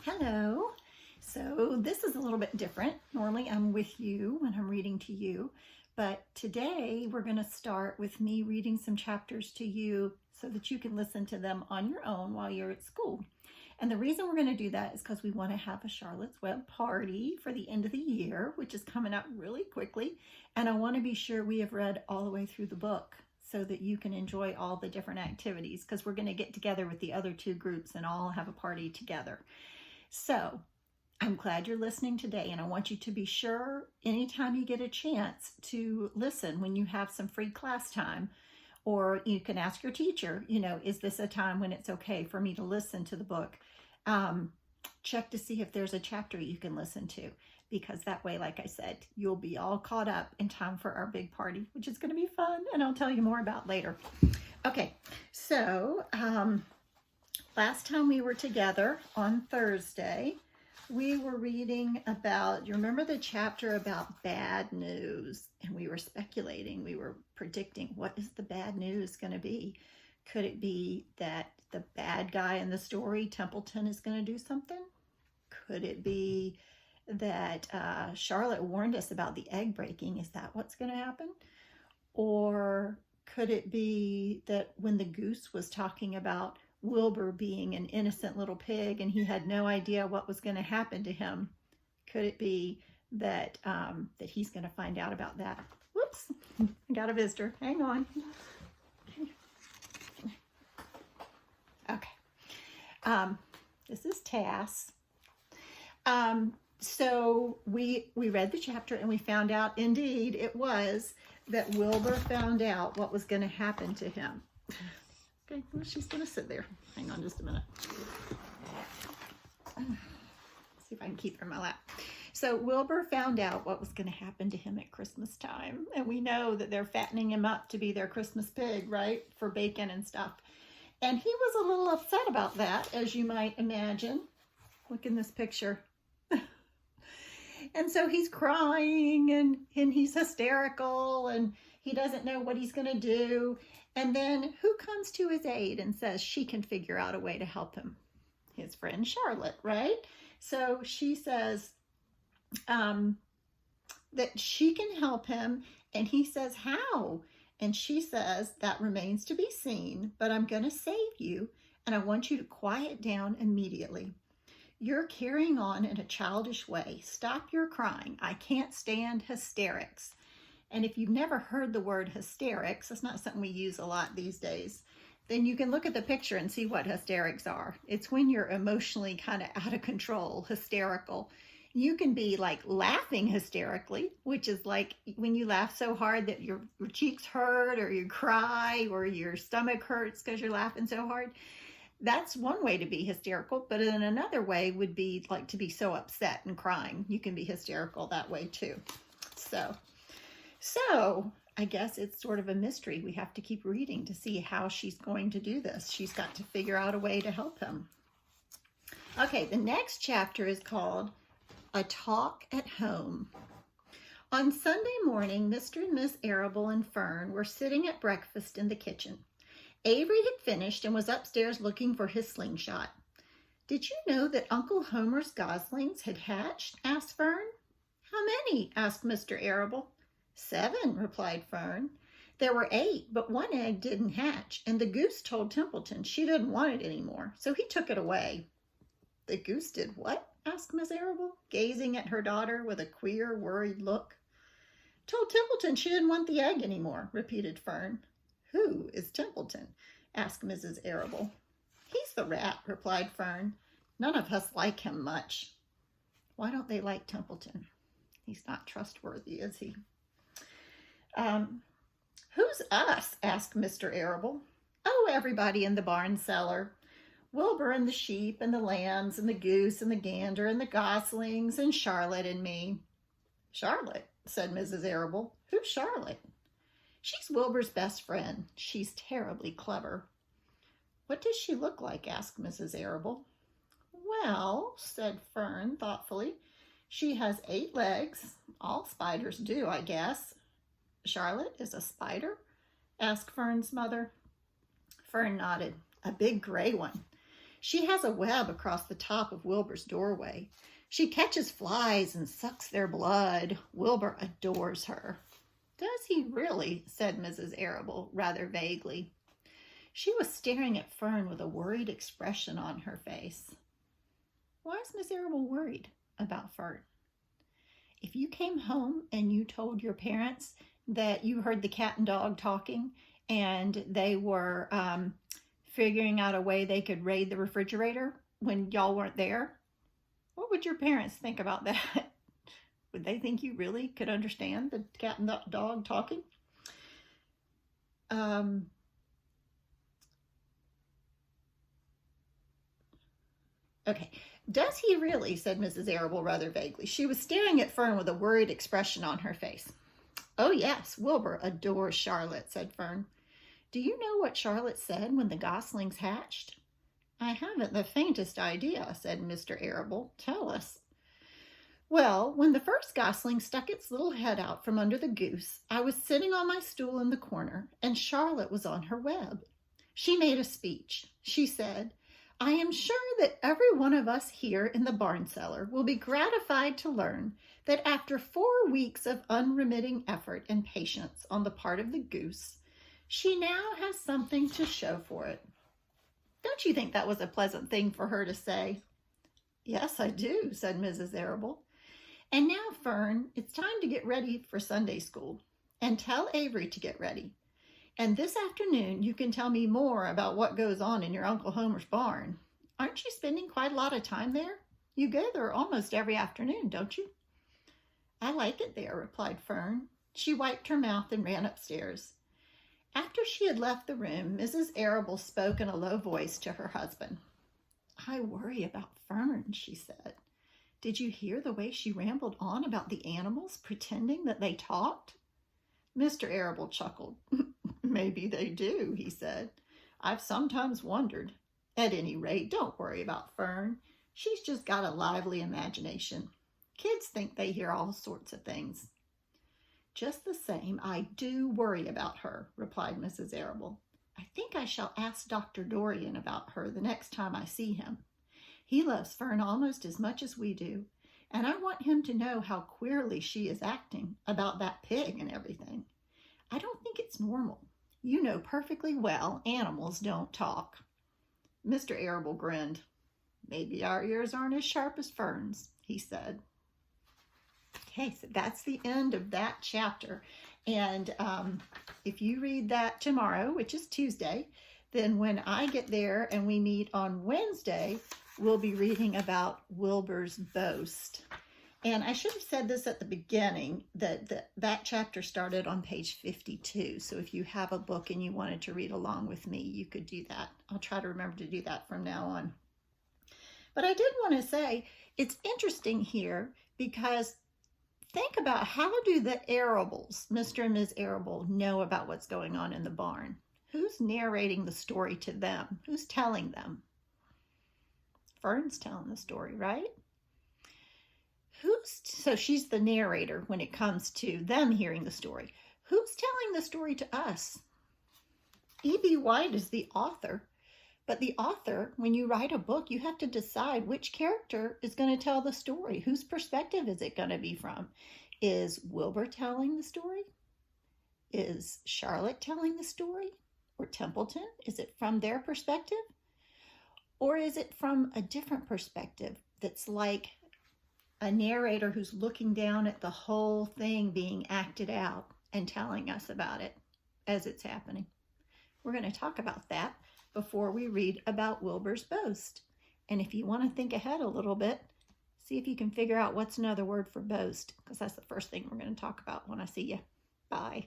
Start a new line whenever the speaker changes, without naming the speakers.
Hello. So this is a little bit different. Normally I'm with you when I'm reading to you, but today we're going to start with me reading some chapters to you so that you can listen to them on your own while you're at school. And the reason we're going to do that is because we want to have a Charlotte's Web party for the end of the year, which is coming up really quickly. And I want to be sure we have read all the way through the book so that you can enjoy all the different activities, because we're going to get together with the other two groups and all have a party together. So I'm glad you're listening today, and I want you to be sure anytime you get a chance to listen when you have some free class time, or you can ask your teacher, is this a time when it's okay for me to listen to the book? Check to see if there's a chapter you can listen to, because that way, like I said, you'll be all caught up in time for our big party, which is going to be fun, and I'll tell you more about later. Okay, so last time we were together on Thursday, we were reading about, you remember the chapter about bad news? And we were speculating, we were predicting, what is the bad news going to be? Could it be that the bad guy in the story, Templeton, is going to do something? Could it be that Charlotte warned us about the egg breaking? Is that what's going to happen? Or could it be that when the goose was talking about Wilbur being an innocent little pig and he had no idea what was going to happen to him, could it be that that he's going to find out about that? Whoops, I got a visitor. Hang on. Okay. This is Tass. So we read the chapter and we found out, indeed, it was that Wilbur found out what was going to happen to him. Okay, well, she's going to sit there. Hang on just a minute. See if I can keep her in my lap. So Wilbur found out what was going to happen to him at Christmas time. And we know that they're fattening him up to be their Christmas pig, right? For bacon and stuff. And he was a little upset about that, as you might imagine. Look in this picture. And so he's crying and he's hysterical and he doesn't know what he's going to do. And then who comes to his aid and says she can figure out a way to help him? His friend Charlotte, right? So she says that she can help him, and he says, how? And she says, that remains to be seen, but I'm going to save you, and I want you to quiet down immediately. You're carrying on in a childish way. Stop your crying. I can't stand hysterics. And if you've never heard the word hysterics, it's not something we use a lot these days, then you can look at the picture and see what hysterics are. It's when you're emotionally kind of out of control, hysterical. You can be like laughing hysterically, which is like when you laugh so hard that your cheeks hurt, or you cry, or your stomach hurts because you're laughing so hard. That's one way to be hysterical, but then another way would be like to be so upset and crying. You can be hysterical that way too. So I guess it's sort of a mystery. We have to keep reading to see how she's going to do this. She's got to figure out a way to help him. Okay, the next chapter is called A Talk at Home. On Sunday morning, Mr. and Miss Arable and Fern were sitting at breakfast in the kitchen. Avery had finished and was upstairs looking for his slingshot. Did you know that Uncle Homer's goslings had hatched? Asked Fern. How many? Asked Mr. Arable. 7, replied Fern. There were 8, but one egg didn't hatch, and the goose told Templeton she didn't want it anymore, so he took it away. The goose did what? Asked Miss Arable, gazing at her daughter with a queer, worried look. Told Templeton she didn't want the egg anymore, repeated Fern. Who is Templeton? Asked Mrs. Arable. He's the rat, replied Fern. None of us like him much. Why don't they like Templeton? He's not trustworthy, is he? Who's us? Asked Mr. Arable. Oh, everybody in the barn cellar. Wilbur and the sheep and the lambs and the goose and the gander and the goslings and Charlotte and me. Charlotte, said Mrs. Arable. Who's Charlotte? She's Wilbur's best friend. She's terribly clever. What does she look like? Asked Mrs. Arable. Well, said Fern thoughtfully, she has 8 legs. All spiders do, I guess. Charlotte is a spider? Asked Fern's mother. Fern nodded. A big gray one. She has a web across the top of Wilbur's doorway. She catches flies and sucks their blood. Wilbur adores her. Does he really? Said Mrs. Arable, rather vaguely. She was staring at Fern with a worried expression on her face. Why is Miss Arable worried about Fern? If you came home and you told your parents that you heard the cat and dog talking and they were figuring out a way they could raid the refrigerator when y'all weren't there, what would your parents think about that? Would they think you really could understand the cat and dog talking? Okay. Does he really? Said Mrs. Arable rather vaguely. She was staring at Fern with a worried expression on her face. Oh, yes, Wilbur adores Charlotte, said Fern. Do you know what Charlotte said when the goslings hatched? I haven't the faintest idea, said Mr. Arable. Tell us. Well, when the first gosling stuck its little head out from under the goose, I was sitting on my stool in the corner, and Charlotte was on her web. She made a speech. She said, I am sure that every one of us here in the barn cellar will be gratified to learn that after 4 weeks of unremitting effort and patience on the part of the goose, she now has something to show for it. Don't you think that was a pleasant thing for her to say? Yes, I do, said Mrs. Arable. And now, Fern, it's time to get ready for Sunday school. And tell Avery to get ready. And this afternoon you can tell me more about what goes on in your Uncle Homer's barn. Aren't you spending quite a lot of time there? You go there almost every afternoon, don't you? I like it there, replied Fern. She wiped her mouth and ran upstairs. After she had left the room, Mrs. Arable spoke in a low voice to her husband. I worry about Fern, she said. Did you hear the way she rambled on about the animals, pretending that they talked? Mr. Arable chuckled. Maybe they do, he said. I've sometimes wondered. At any rate, don't worry about Fern. She's just got a lively imagination. Kids think they hear all sorts of things. Just the same, I do worry about her, replied Mrs. Arable. I think I shall ask Dr. Dorian about her the next time I see him. He loves Fern almost as much as we do, and I want him to know how queerly she is acting about that pig and everything. I don't think it's normal. You know perfectly well animals don't talk. Mr. Arable grinned. Maybe our ears aren't as sharp as Fern's, he said. Okay, so that's the end of that chapter. And if you read that tomorrow, which is Tuesday, then when I get there and we meet on Wednesday, we'll be reading about Wilbur's boast. And I should have said this at the beginning, that chapter started on page 52. So if you have a book and you wanted to read along with me, you could do that. I'll try to remember to do that from now on. But I did want to say, it's interesting here because think about how do the Arables, Mr. and Ms. Arable, know about what's going on in the barn? Who's narrating the story to them? Who's telling them? Fern's telling the story, right? So she's the narrator when it comes to them hearing the story. Who's telling the story to us? E.B. White is the author, but the author, when you write a book, you have to decide which character is going to tell the story. Whose perspective is it going to be from? Is Wilbur telling the story? Is Charlotte telling the story? Or Templeton? Is it from their perspective? Or is it from a different perspective that's like a narrator who's looking down at the whole thing being acted out and telling us about it as it's happening? We're going to talk about that before we read about Wilbur's boast. And if you want to think ahead a little bit, see if you can figure out what's another word for boast, because that's the first thing we're going to talk about when I see you. Bye.